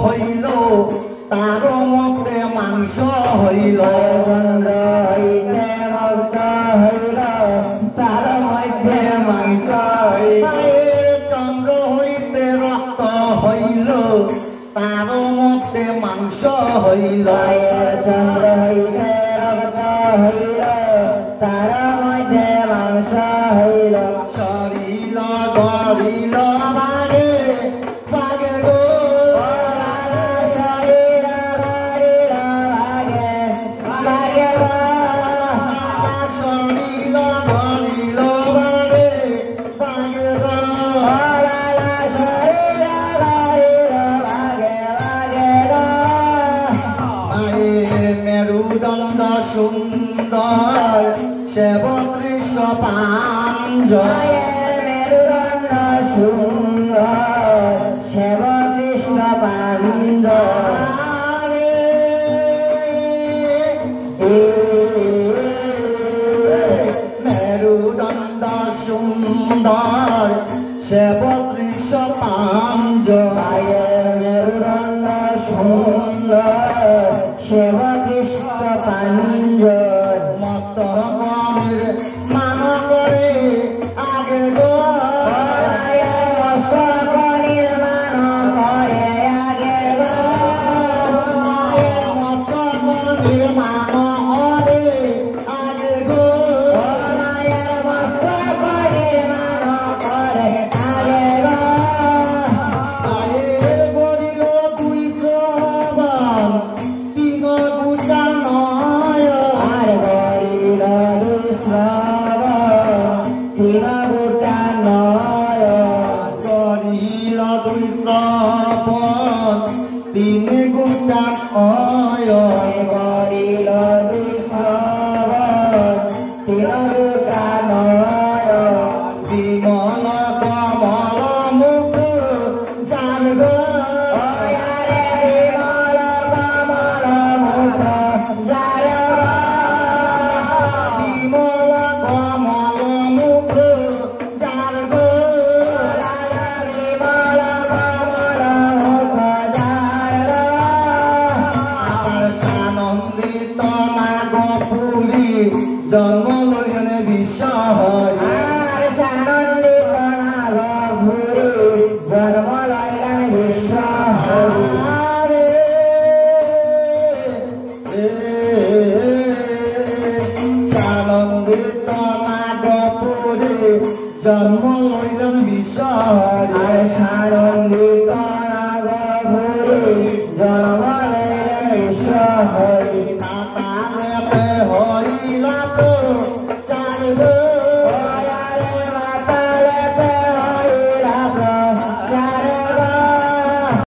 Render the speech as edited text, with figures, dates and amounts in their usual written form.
হইল তার মতে মাংস হইল চন্দ্র হইতে রক্ত হইল তার মধ্যে মাংস হইল চন্দ্র হইতে রক্ত হইল তার মতে মাংস হইল চন্দ্র হইতে রক্ত হইল তার মধ্যে মাংস হইল শরীর গরিল বাগে বাগে গো শরীর গরিল বাগে বাগে গো শরীর গরিল বাগে বাগে গো শরীর গরিল বাগে বাগে গো মেরুদণ্ড সুন্দর সেবদৃশ পাঞ্জয় মেরুদণ্ড সুন্দর সেবদৃশ পাঞ্জয় মেরুদণ্ড সুন্দর সেবদৃশ পাঞ্জয় মেরুদণ্ড সুন্দর সেবদৃশ পাঞ্জয় মত মান করে আগে গো মান করে আগে গো মত মান করে আগে গো মত মান করে আগে গো আয়ে গরিল দুই জবান তিন গুটা নয় আর গরিল দুই জবান তিন গুটা নয় গরিল দুই জবান তিন গুটা নয় গরিল দুই জবান তিন গুটা নয় বিমল কমল মুখ জান গো বিমল কমল মুখ জান বিমল কমল মুখ জান গো বিমল কমল মুখ জান সানন্দিত নাগ ফুলি জন্ম লইনে বিষয় সানন্দিত নাগ ফুলি জন্ম লইনে বিষয় সানন্দিত নাগ ফুলি জন্ম লইলেন বিষয় সানন্দিত নাগ ফুলি জন্ম লইলেন বিষয় হইল তো চাল